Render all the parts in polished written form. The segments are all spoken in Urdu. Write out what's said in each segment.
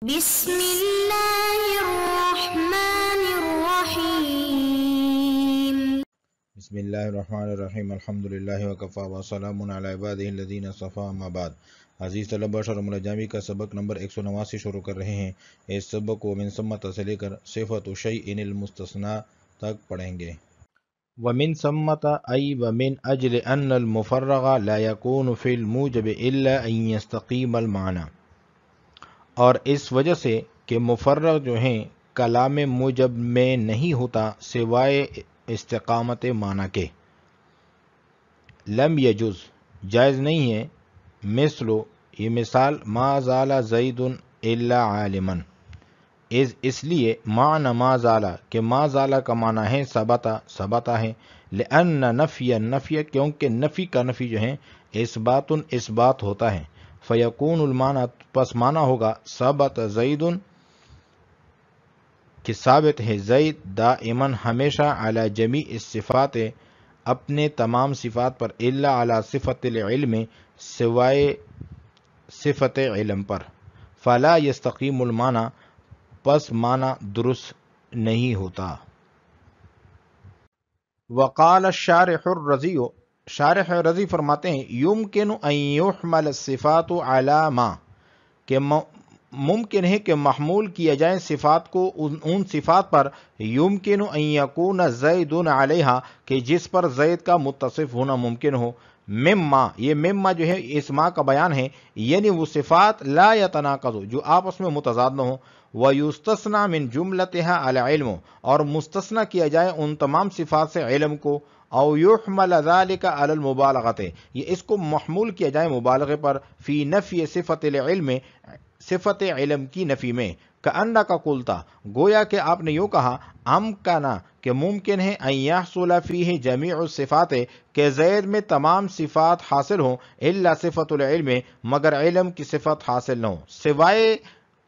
بسم اللہ الرحمن الرحیم بسم اللہ الرحمن الرحیم الحمدللہ وکفا وسلام علی عبادہ الذین اصطفی اما بعد۔ عزیز طلبہ شرم الجامی کا سبق نمبر 189 شروع کر رہے ہیں۔ اس سبق کو من ثمۃ سے لے کر صفت شیء المستثنى تک پڑھیں گے۔ ومن ثمۃ ای ومن اجل ان المفرغ لا يكون في الموجب الا ان يستقیم المعنى، اور اس وجہ سے کہ مفرغ جو ہیں کلام موجب میں نہیں ہوتا سوائے استقامت معنی کے۔ لم یجوز جائز نہیں ہے، مثلو یہ مثال ما زال زید الا عالما، اس لیے معنی ما زال کہ ما زال کا معنی ہے ثبتا ہے، لأن نفی کیونکہ نفی کا نفی جو ہے اثبات ہوتا ہے، فیکون المعنی پس معنی ہوگا ثبت زید کہ ثابت ہے زید دائما ہمیشہ علی جمیع الصفات اپنے تمام صفات پر، الا علی صفت العلم سوائے صفت علم پر، فلا یستقیم المعنی پس معنی درست نہیں ہوتا۔ وقال الشارح الرزی، شارح رضی فرماتے ہیں یمکن ان یحمل الصفات علی ما، کہ ممکن ہے کہ محمول کیا جائے صفات کو ان صفات پر، یمکن ان یکون زید علیہا کہ جس پر زید کا متصف ہونا ممکن ہو، مما یہ مما جو ہے اس ما کا بیان ہے، یعنی وہ صفات لا یتناقض جو آپس میں متضاد نہ ہو، ویستثنى من جملتها العلم اور مستثنی کیا جائے ان تمام صفات سے علم کو، او یحمل ذلك علی المبالغۃ یہ اس کو محمول کیا جائے مبالغے پر، فی نفی صفت العلم صفت علم کی نفی میں، کأنک قلتا گویا کہ آپ نے یوں کہا، امکنا کہ ممکن ہے ان یحصل فیہ جمیع الصفات کہ زید میں تمام صفات حاصل ہوں، الا صفت العلم مگر علم کی صفت حاصل نہ ہو سوائے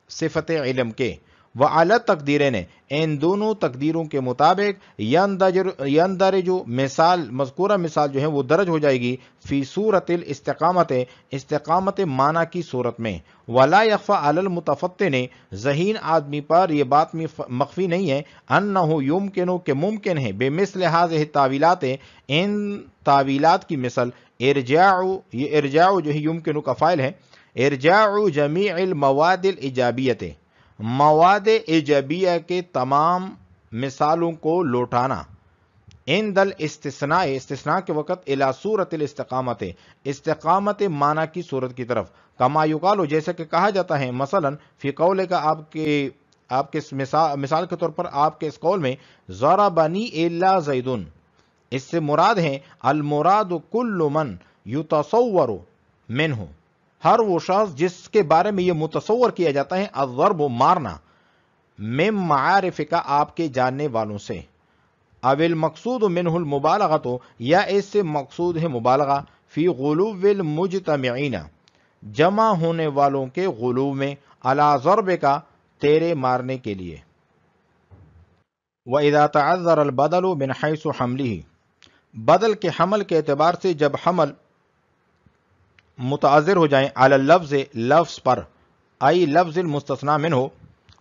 صفت علم کے، وعلی تقدیرین ان دونوں تقدیروں کے مطابق یندرج مثال مذکورہ مثال جو ہے وہ درج ہو جائے گی فی صورت الاستقامت استقامت معنی کی صورت میں، ولا یخفی علی المتفطن ذہین آدمی پر یہ بات مخفی نہیں ہے، انہ یمکن کہ ممکن ہے بمثل هذه التاویلات ان تاویلات کی مثل، ارجاع یہ ارجاع جو ہے یمکن کا فاعل ہے، ارجاع جمیع المواد الایجابیت مواد ایجابیہ کے تمام مثالوں کو لوٹانا، عند الاستثناء استثناء کے وقت الی صورت الاستقامت استقامت معنی کی صورت کی طرف، کما یقال جیسے کہ کہا جاتا ہے، مثلا فی قول کا آپ کے مثال کے طور پر آپ کے اس قول میں ضربنی الا زید، اس سے مراد ہے المراد کل من یتصور منہ ہر وہ شخص جس کے بارے میں یہ متصور کیا جاتا ہے، الضرب مارنا، من معارف کا آپ کے جاننے والوں سے، او المقصود منہ المبالغۃ یا اس سے مقصود ہے مبالغہ، فی غلو المجتمعین جمع ہونے والوں کے غلو میں، علی ضرب کا تیرے مارنے کے لیے، وَإِذَا تَعَذَّرَ الْبَدَلُ مِنْ حَيْثُ حَمْلِهِ بدل کے حمل کے اعتبار سے جب حمل متعذر ہو جائیں، علی اللفظ لفظ پر، ای لفظ المستثنی منہ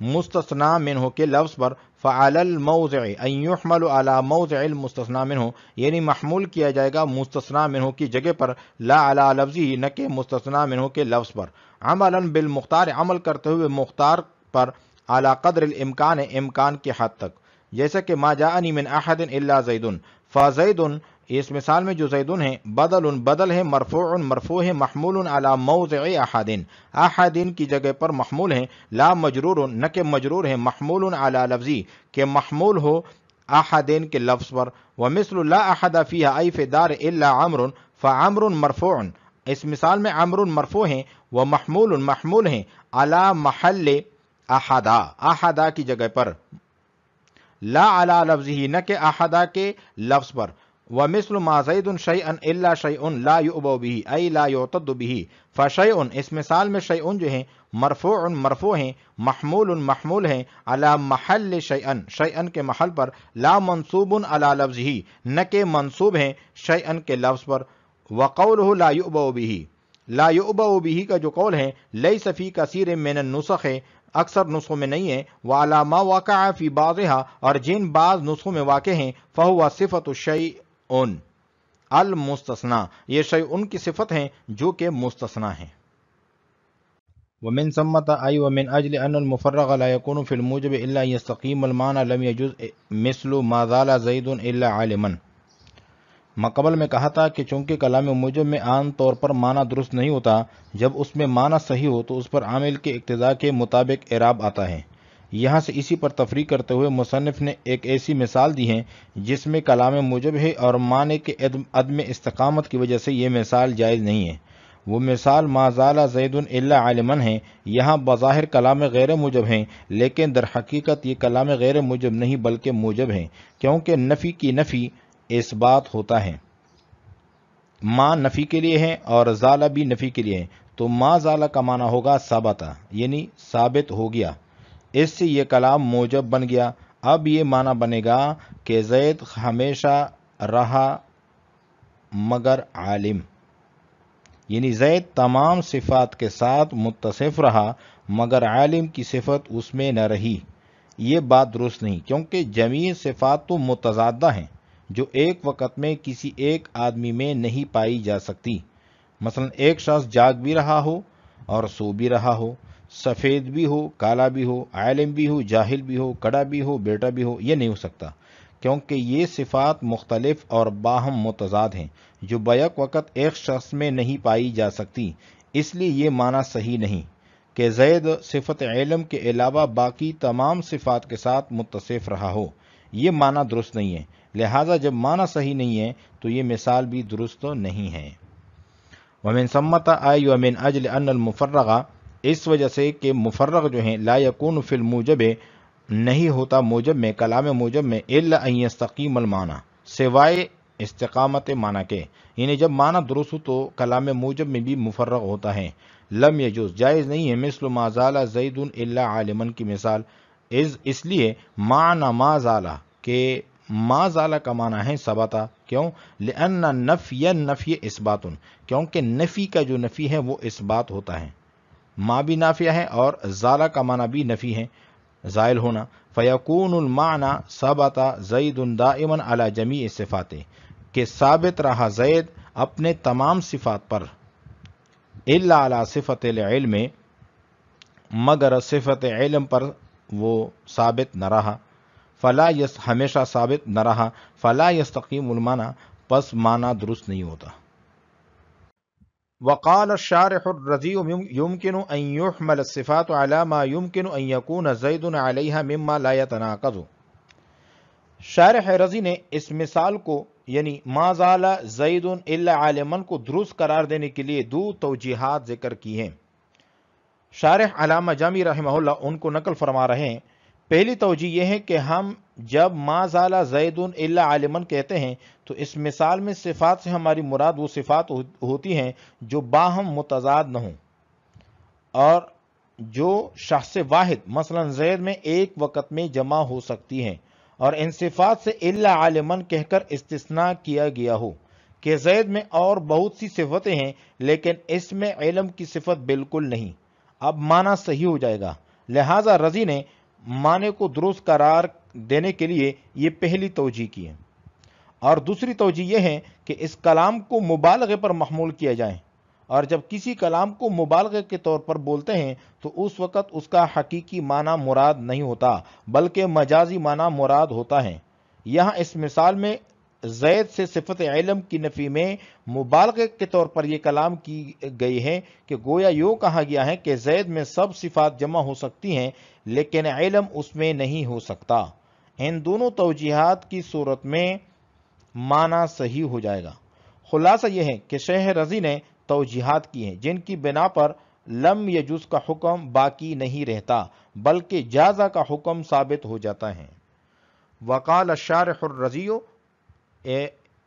مستثنی منہ کے لفظ پر، فعلی الموضع ان یحمل علی موضع المستثنی منہ یعنی محمول کیا جائے گا مستثنی منہ کی جگہ پر، لا علی لفظی نہ کہ مستثنی منہ کے لفظ پر، عملا بالمختار عمل کرتے ہوئے مختار پر، علی قدر الامکان امکان کی حد تک، جیسا کہ ما جاءنی من احد الا زید، فزید اس مثال میں جو زیدن ہے بدل ہے، مرفوع ہے، محمول علی موضع احدین کی جگہ پر محمول ہے، لا مجرور نہ کہ مجرور ہے، محمول علی لفظی کہ محمول ہو احدین کے لفظ پر، ومثل لا احد فیہا ای فی دار الا عمر فعمر مرفوع اس مثال میں عمر مرفوع ہیں، محمول ہیں علی محل احدا کی جگہ پر، لا علی لفظی نہ کہ احدا کے لفظ پر، ومثل ما زید شیئا الا شیء لا یؤبو به ای لا یعتد به فشیء اس مثال میں شیء جو ہیں مرفوع ہیں، محمول ہیں علی محل شیئا کے محل پر، لا منصوب علی لفظه نہ کہ منصوب ہیں شیئا کے لفظ پر، وقوله لا یؤبو به کا جو قول ہے، لیس فی کثیر من النسخ اکثر نسخوں میں نہیں ہے، وعلی ما وقع فی بعضها، اور جن بعض نسخوں میں واقع ہیں، فہو صفت الشیء المستثنى، یہ شیء ان کی صفت ہیں جو کہ مستثنی ہیں۔ ومن ثمة أي ومن أجل أن المفرغ لا يكون في الموجب إلا أن يستقيم المعنى لم يجوز مثل ما زال زيد إلا عالما۔ مقبل میں کہا تھا کہ چونکہ کلام موجب میں عام طور پر معنی درست نہیں ہوتا، جب اس میں معنی صحیح ہو تو اس پر عامل کے اقتضاء کے مطابق اعراب آتا ہے۔ یہاں سے اسی پر تفریق کرتے ہوئے مصنف نے ایک ایسی مثال دی ہے جس میں کلام موجب ہے اور معنی کے عدم استقامت کی وجہ سے یہ مثال جائز نہیں ہے۔ وہ مثال ما زال زید الا عالما ہے۔ یہاں بظاہر کلام غیر موجب ہیں، لیکن در حقیقت یہ کلام غیر موجب نہیں بلکہ موجب ہیں، کیونکہ نفی کی نفی اس بات ہوتا ہے۔ ما نفی کے لیے ہے اور زالہ بھی نفی کے لیے ہے، تو ما زالہ کا معنی ہوگا ثابتہ، یعنی ثابت ہو گیا، اس سے یہ کلام موجب بن گیا۔ اب یہ معنی بنے گا کہ زید ہمیشہ رہا مگر عالم، یعنی زید تمام صفات کے ساتھ متصف رہا مگر عالم کی صفت اس میں نہ رہی۔ یہ بات درست نہیں، کیونکہ جمیع صفات تو متضادہ ہیں جو ایک وقت میں کسی ایک آدمی میں نہیں پائی جا سکتی۔ مثلا ایک شخص جاگ بھی رہا ہو اور سو بھی رہا ہو، سفید بھی ہو کالا بھی ہو، عالم بھی ہو جاہل بھی ہو، کڑا بھی ہو بیٹا بھی ہو، یہ نہیں ہو سکتا، کیونکہ یہ صفات مختلف اور باہم متضاد ہیں جو بیک وقت ایک شخص میں نہیں پائی جا سکتی۔ اس لیے یہ معنی صحیح نہیں کہ زید صفت علم کے علاوہ باقی تمام صفات کے ساتھ متصف رہا ہو، یہ معنی درست نہیں ہے۔ لہٰذا جب معنی صحیح نہیں ہے تو یہ مثال بھی درست نہیں ہے۔ ومن ثمة أي ومن أجل أن المفرغ، اس وجہ سے کہ مفرغ جو ہیں لا يكون في الموجب، نہیں ہوتا موجب میں، کلام موجب میں، الا ان يستقيم المعنى، سوائے استقامت معنی کے، یعنی جب معنی درست ہو تو کلام موجب میں بھی مفرغ ہوتا ہے۔ لم يجوز، جائز نہیں ہے، مثل ما زال زید الا عالما کی مثال، اس لیے معنی ما زال کہ ما زال کا معنی ہے ثبتا، کیوں؟ لأن نفی اثبات، کیونکہ نفی کا جو نفی ہے وہ اثبات ہوتا ہے، ما بھی نافیہ ہے اور زال کا معنی بھی نفی ہے، زائل ہونا۔ فیکون المعنی ثبت زید دائما علی جمیع صفات، کہ ثابت رہا زید اپنے تمام صفات پر، الا علی صفت العلم، مگر صفت علم پر وہ ثابت نہ رہا، ہمیشہ ثابت نہ رہا، فلا یستقیم المعنی، پس معنی درست نہیں ہوتا۔ وقال الشارح الرزي يمكن أن يحمل الصفات على ما يمكن أن يكون زيد عليها مما لا يتناقض۔ شارح رضی نے اس مثال کو یعنی ما زال زید الا عالما کو درست قرار دینے کے لیے دو توجیحات ذکر کی ہیں۔ شارح علامہ جامی رحمہ اللہ ان کو نقل فرما رہے ہیں۔ پہلی توجہ یہ ہے کہ ہم جب ما زال زید الا عالما کہتے ہیں تو اس مثال میں صفات سے ہماری مراد وہ صفات ہوتی ہیں جو باہم متضاد نہ ہوں اور جو شخص واحد مثلا زید میں ایک وقت میں جمع ہو سکتی ہیں، اور ان صفات سے الا عالما کہہ کر استثناء کیا گیا ہو کہ زید میں اور بہت سی صفتیں ہیں لیکن اس میں علم کی صفت بالکل نہیں۔ اب معنی صحیح ہو جائے گا۔ لہٰذا رضی نے معنی کو درست قرار دینے کے لیے یہ پہلی توجہ کی ہے، اور دوسری توجہ یہ ہے کہ اس کلام کو مبالغے پر محمول کیا جائے، اور جب کسی کلام کو مبالغے کے طور پر بولتے ہیں تو اس وقت اس کا حقیقی معنی مراد نہیں ہوتا بلکہ مجازی معنی مراد ہوتا ہے۔ یہاں اس مثال میں زید سے صفت علم کی نفی میں مبالغے کے طور پر یہ کلام کی گئی ہے کہ گویا یوں کہا گیا ہے کہ زید میں سب صفات جمع ہو سکتی ہیں لیکن علم اس میں نہیں ہو سکتا۔ ان دونوں توجیحات کی صورت میں معنی صحیح ہو جائے گا۔ خلاصہ یہ ہے کہ شیخ رضی نے توجیحات کی ہیں جن کی بنا پر لم یجوز کا حکم باقی نہیں رہتا بلکہ جازہ کا حکم ثابت ہو جاتا ہے۔ وقال الشارح الرزی،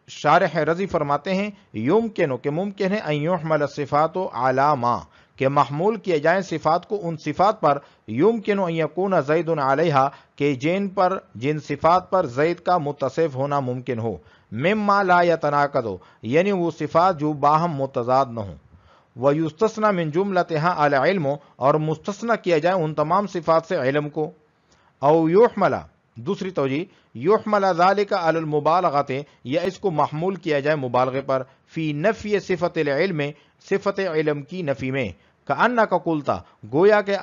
شارح رضی فرماتے ہیں یمکن کہ ممکن ہے ان یحمل الصفات علی ما، کہ محمول کیا جائیں صفات کو ان صفات پر، یمکن ان یکون زید علیہا، کہ جن صفات پر زید کا متصف ہونا ممکن ہو، مما لا یتناقض، یعنی وہ صفات جو باہم متضاد نہ ہوں، وَيُسْتَثْنَى مِن جُمْلَتِهَا الْعِلْمُ، اور مستثنی کیا جائے ان تمام صفات سے علم کو. او یحمل، دوسری توجیہ، یحمل ذالک علی المبالغۃ، یا اس کو محمول کیا جائے مبالغے پر، فی نفی صفت العلم، صفت علم کی نفی میں. کأنک قلت، گویا کہ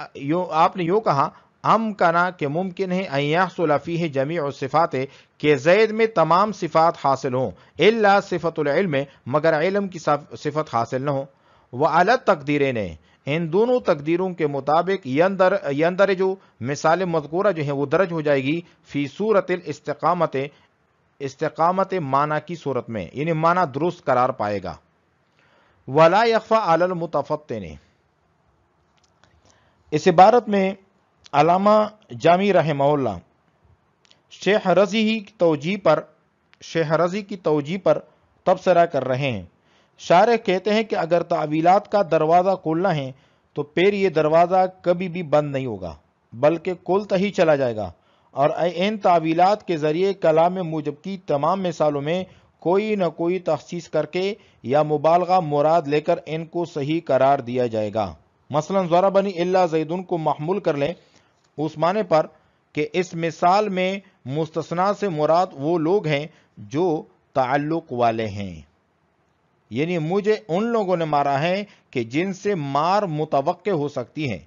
آپ نے یوں کہا، امکنا، کہ ممکن ہے، ان یحصل فیہ جمیع الصفات، کہ زید میں تمام صفات حاصل ہوں، الا صفت العلم، مگر علم کی صفت حاصل نہ ہو. وعلی التقدیرین، ان دونوں تقدیروں کے مطابق یندرج، مثال مذکورہ جو ہیں وہ درج ہو جائے گی، فی صورت الاستقامت، استقامت معنی کی صورت میں، یعنی معنی درست قرار پائے گا. ولا یخفی علی المتفطن، اس عبارت میں علامہ جامی رحمہ اللہ شیخ رضی کی توجیہ پر تبصرہ کر رہے ہیں. شارح کہتے ہیں کہ اگر تعویلات کا دروازہ کھولنا ہے تو پھر یہ دروازہ کبھی بھی بند نہیں ہوگا بلکہ کھلتا ہی چلا جائے گا، اور ان تعویلات کے ذریعے کلام موجب کی تمام مثالوں میں کوئی نہ کوئی تخصیص کر کے یا مبالغہ مراد لے کر ان کو صحیح قرار دیا جائے گا. مثلا ضربنی الا زیدن کو محمول کر لیں اس معنی پر کہ اس مثال میں مستثنی سے مراد وہ لوگ ہیں جو تعلق والے ہیں، یعنی مجھے ان لوگوں نے مارا ہے کہ جن سے مار متوقع ہو سکتی ہے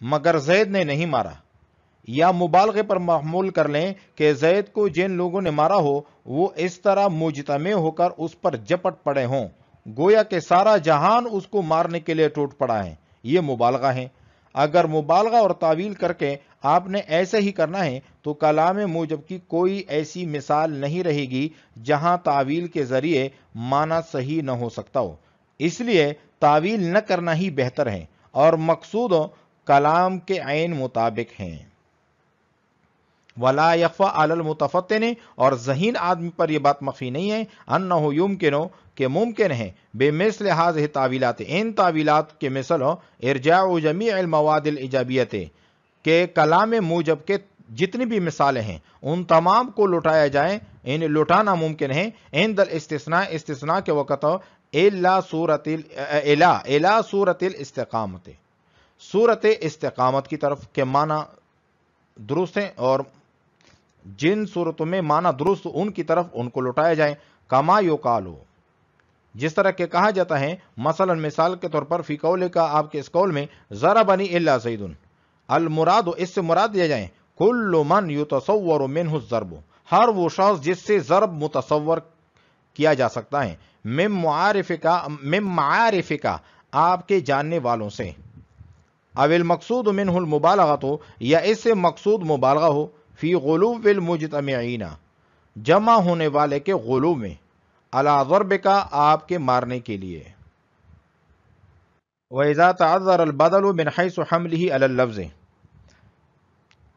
مگر زید نے نہیں مارا. یا مبالغے پر محمول کر لیں کہ زید کو جن لوگوں نے مارا ہو وہ اس طرح مجتمع ہو کر اس پر جپٹ پڑے ہوں گویا کہ سارا جہان اس کو مارنے کے لیے ٹوٹ پڑا ہے. یہ مبالغہ ہے. اگر مبالغہ اور تعویل کر کے آپ نے ایسے ہی کرنا ہے تو کلام موجب کی کوئی ایسی مثال نہیں رہے گی جہاں تعویل کے ذریعے معنی صحیح نہ ہو سکتا ہو. اس لیے تعویل نہ کرنا ہی بہتر ہے اور مقصود کلام کے عین مطابق ہیں. ولا یخفی علی المتفطن، اور ذہین آدمی پر یہ بات مخفی نہیں ہے، انہ یمکن، کہ ممکن ہے، بمثل هذه تعویلات، ان تعویلات کے مثل ارجاع جمیع المواد الایجابیت، کہ کلام موجب کے جتنی بھی مثالیں ہیں ان تمام کو لوٹایا جائے، ان لوٹانا ممکن ہے، عند الاستثناء، استثناء کے وقت، الا صورت الاستقامت، صورت استقامت کی طرف، کہ معنی درست ہیں اور جن صورتوں میں معنی درست ان کی طرف ان کو لوٹایا جائے. کما یقالو، جس طرح کہ کہا جاتا ہے، مثلا مثال کے طور پر، فی قول کا، آپ کے اس قول میں، ضربنی الا زید، المراد، اس سے مراد دیا جائے، کل من یتصور منہ الضرب، ہر وہ شخص جس سے ضرب متصور کیا جا سکتا ہے، من معارف کا، آپ کے جاننے والوں سے، او المقصود منہ المبالغۃ، یا اس سے مقصود مبالغہ ہو، فی غلو المجتمعین، جمع ہونے والے کے غلو میں، علی ضرب کا، آپ کے مارنے کے لیے. وَإِذَا تَعَذَّرَ الْبَدَلُ مِنْ حَيْثُ حَمْلِهِ عَلَى اللَّفْظِ،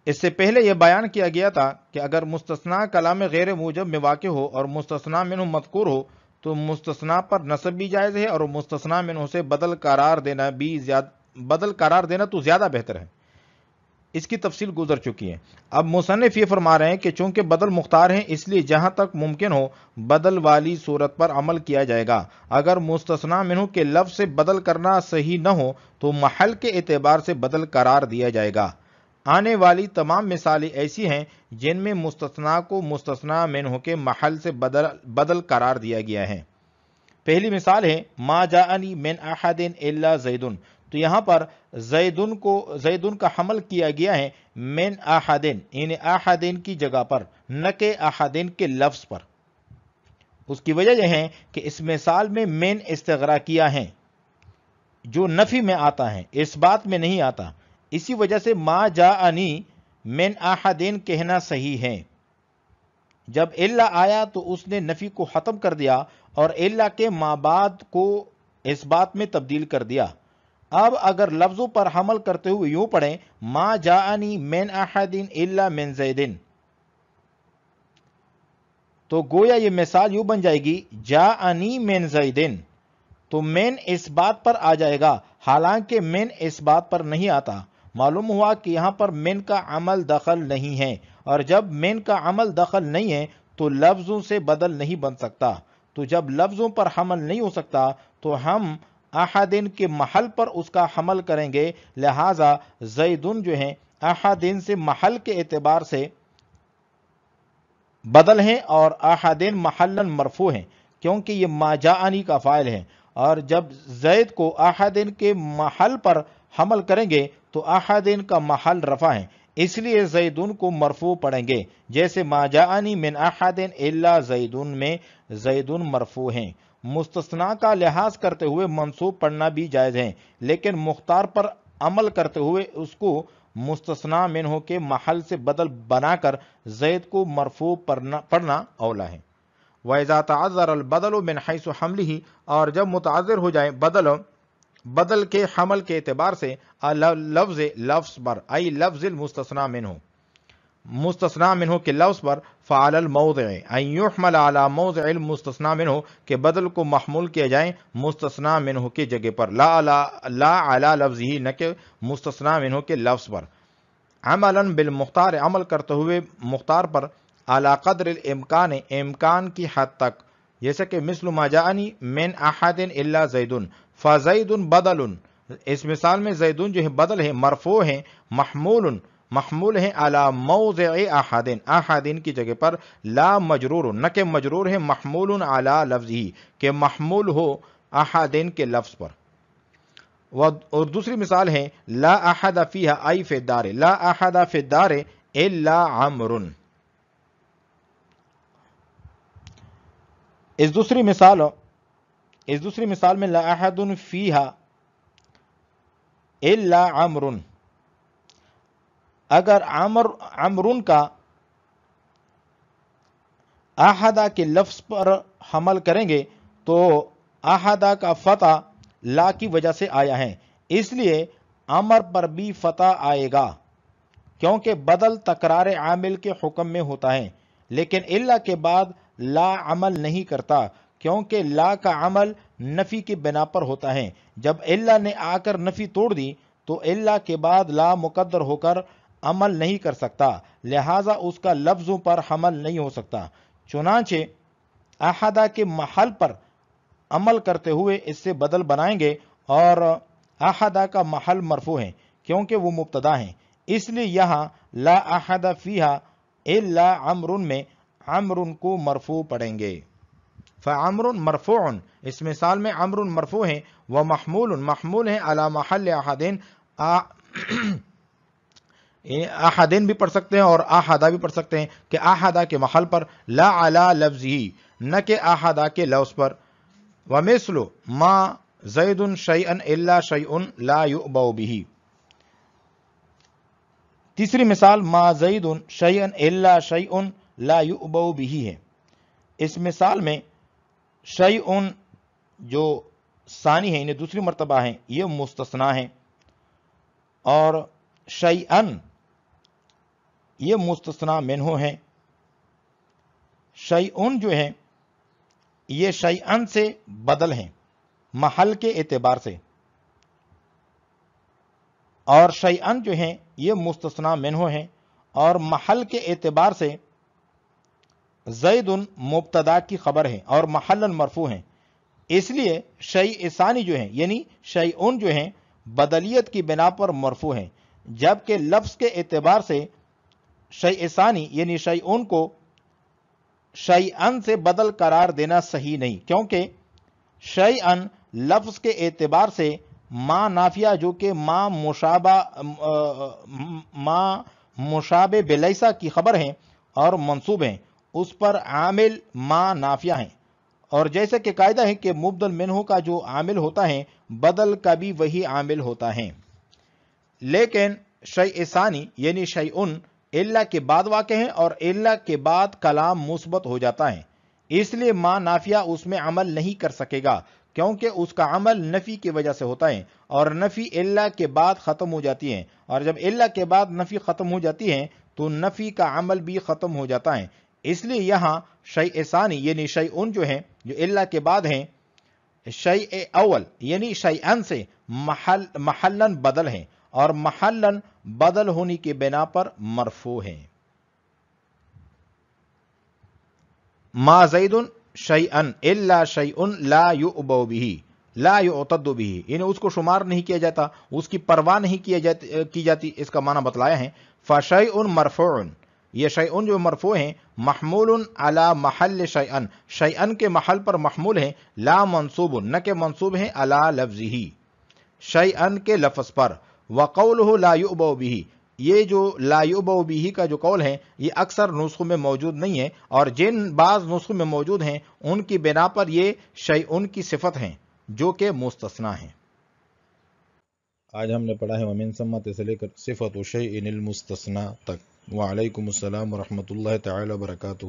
اس سے پہلے یہ بیان کیا گیا تھا کہ اگر مستثنیٰ کلام غیر موجب میں واقع ہو اور مستثنیٰ منہ مذکور ہو تو مستثنیٰ پر نصب بھی جائز ہے اور مستثنیٰ منہ سے بدل قرار دینا تو زیادہ بہتر ہے. اس کی تفصیل گزر چکی ہے. اب مصنف یہ فرما رہے ہیں کہ چونکہ بدل مختار ہیں اس لیے جہاں تک ممکن ہو بدل والی صورت پر عمل کیا جائے گا. اگر مستثنیٰ منہ کے لفظ سے بدل کرنا صحیح نہ ہو تو محل کے اعتبار سے بدل قرار دیا جائے گا. آنے والی تمام مثالیں ایسی ہیں جن میں مستثنیٰ کو مستثنیٰ منہ کے محل سے بدل قرار دیا گیا ہے. پہلی مثال ہے، ما جاءنی من احد الا زید، تو یہاں پر زیدن کا حمل کیا گیا ہے من احدن، یعنی احدن کی جگہ پر، نہ کہ احدن کے لفظ پر. اس کی وجہ یہ ہے کہ اس مثال میں من استغراقیہ ہیں جو نفی میں آتا ہے، اس بات میں نہیں آتا. اسی وجہ سے ما جاءنی من احدن کہنا صحیح ہے. جب الا آیا تو اس نے نفی کو ختم کر دیا اور الا کے مابعد کو اس بات میں تبدیل کر دیا. اب اگر لفظوں پر حمل کرتے ہوئے یوں پڑھیں، ما جاءنی من احد الا من زیدن، تو گویا یہ مثال یوں بن جائے گی، جاءنی من زیدن، تو من اس بات پر آ جائے گا، حالانکہ من اس بات پر نہیں آتا. معلوم ہوا کہ یہاں پر من کا عمل دخل نہیں ہے، اور جب من کا عمل دخل نہیں ہے تو لفظوں سے بدل نہیں بن سکتا. تو جب لفظوں پر حمل نہیں ہو سکتا تو ہم احدن کے محل پر اس کا حمل کریں گے، لہذا زیدن جو ہیں احدن سے محل کے اعتبار سے بدل ہیں اور احدن محلن مرفوع ہیں، کیونکہ یہ ما جاءنی کا فاعل ہے، اور جب زید کو احدن کے محل پر حمل کریں گے تو احدن کا محل رفع ہے، اس لیے زیدن کو مرفوع پڑھیں گے، جیسے ما جاءنی من احدن الا زیدن میں زیدن مرفوع ہیں۔ مستثنیٰ کا لحاظ کرتے ہوئے منصوب پڑھنا بھی جائز ہے، لیکن مختار پر عمل کرتے ہوئے اس کو مستثنیٰ منہ کے محل سے بدل بنا کر زید کو مرفوع پڑھنا اولا ہے۔ وَإِذَا تَعَذَّرَ الْبَدَلُ مِنْ حَيْثُ حَمْلِهِ، اور جب متعذر ہو جائے بدل کے حمل کے اعتبار سے، لفظ پر ای لفظ المستثنى منہ، مستثنیٰ منہ کے لفظ پر، فعلی الموضع ان یحمل علی موضع المستثنى منہ، کہ بدل کو محمول کیا جائے مستثنیٰ منہ کی جگہ پر، لا علی لفظہ، نہ کہ مستثنیٰ منہ کے لفظ پر، عملا بالمختار، عمل کرتے ہوئے مختار پر، علی قدر الامکان، امکان کی حد تک، جیسے کہ مثل ما جاءنی من احد الا زیدن، فزید بدل، اس مثال میں زیدن جو ہے بدل ہے، مرفوع ہے، محمول ہے علی موضع احدن کی جگہ پر، لا مجرور، نہ کہ مجرور ہے محمول علی لفظہ، کہ محمول ہو احدن کے لفظ پر۔ اور دوسری مثال ہے لا احد فیہا ای فی الدار، لا احد فی الدار الا عمر، اس دوسری مثال میں لا احد فیہا الا عمر، اگر عمرن کا احدہ کے لفظ پر حمل کریں گے تو احدہ کا فتح لا کی وجہ سے آیا ہے، اس لیے عمر پر بھی فتح آئے گا، کیونکہ بدل تکرار عامل کے حکم میں ہوتا ہے، لیکن الا کے بعد لا عمل نہیں کرتا، کیونکہ لا کا عمل نفی کی بنا پر ہوتا ہے۔ جب الا نے آ کر نفی توڑ دی تو الا کے بعد لا مقدر ہو کر عمل نہیں کر سکتا، لہٰذا اس کا لفظوں پر حمل نہیں ہو سکتا، چنانچہ احدہ کے محل پر عمل کرتے ہوئے اس سے بدل بنائیں گے، اور احدہ کا محل مرفوع ہے کیونکہ وہ مبتدا ہیں، اس لیے یہاں لا احد فیہا الا عمر میں عمر کو مرفوع پڑھیں گے۔ فعمر مرفوع، اس مثال میں عمر مرفوع ہیں، محمول ہیں علی محل احدین، احدین بھی پڑھ سکتے ہیں اور احدہ بھی پڑھ سکتے ہیں، کہ احدہ کے محل پر، لا علی لفظہ، نہ کہ احدہ کے لفظ پر۔ ومثل ما زید شیئا الا شیء لا یؤبا بہ، تیسری مثال ما زید شیئا الا شیء لا یؤبا بہ ہے، اس مثال میں شیء جو ثانی ہے، انہیں دوسری مرتبہ ہیں، یہ مستثنیٰ ہیں، اور شیئن یہ مستثنیٰ منہ ہیں، شیئن جو ہیں یہ شیئن سے بدل ہیں محل کے اعتبار سے، اور شیئن جو ہیں یہ مستثنیٰ منہ ہیں، اور محل کے اعتبار سے زید مبتدا کی خبر ہے اور محلن مرفوع ہیں، اس لیے شیء ثانی جو ہیں یعنی شیئن جو ہیں بدلیت کی بنا پر مرفوع ہیں، جبکہ لفظ کے اعتبار سے شیء ثانی یعنی شیئن کو شیئن سے بدل قرار دینا صحیح نہیں، کیونکہ شیئن لفظ کے اعتبار سے ما نافیہ جو کہ ما مشابہ بلیسا کی خبر ہیں اور منصوب ہیں، اس پر عامل ما نافیہ ہیں، اور جیسے کہ قاعدہ ہے کہ مبدل منہ کا جو عامل ہوتا ہے بدل کا بھی وہی عامل ہوتا ہے، لیکن شیء ثانی یعنی شیئن الا کے بعد واقع ہیں اور الا کے بعد کلام مثبت ہو جاتا ہے، اس لیے ما نافیہ اس میں عمل نہیں کر سکے گا، کیونکہ اس کا عمل نفی کی وجہ سے ہوتا ہے، اور نفی الا کے بعد ختم ہو جاتی ہے، اور جب الا کے بعد نفی ختم ہو جاتی ہے تو نفی کا عمل بھی ختم ہو جاتا ہے، اس لیے یہاں شیء ثانی یعنی شیئن جو ہیں جو الا کے بعد ہیں، شیء اول یعنی شیئن سے محلن بدل ہیں، اور محلن بدل ہونے کی بنا پر مرفوع ہیں۔ ما زید شیئا الا شیء لا یؤبا بہ، لا یعتد بھی، یعنی اس کو شمار نہیں کیا جاتا، اس کی پرواہ نہیں کی جاتی، اس کا معنی بتلایا ہے۔ فشیء مرفوع، یہ شیء جو مرفوع ہیں، محمول علی محل شیئن، شیئن کے محل پر محمول ہیں، لا منصوب، نہ کہ منصوب ہیں علی لفظہ، شیئن کے لفظ پر۔ وقولہ لا یؤبؤ بہ، یہ جو لا یؤبؤ بہ کا جو قول ہے یہ اکثر نسخوں میں موجود نہیں ہے، اور جن بعض نسخوں میں موجود ہیں ان کی بنا پر یہ شیئن کی صفت ہیں جو کہ مستثنیٰ ہیں۔ آج ہم نے پڑھا ہے ومن ثم سے لے کر صفت شیء المستثنی تک۔ وعلیکم السلام ورحمۃ اللہ تعالی وبرکاتہ۔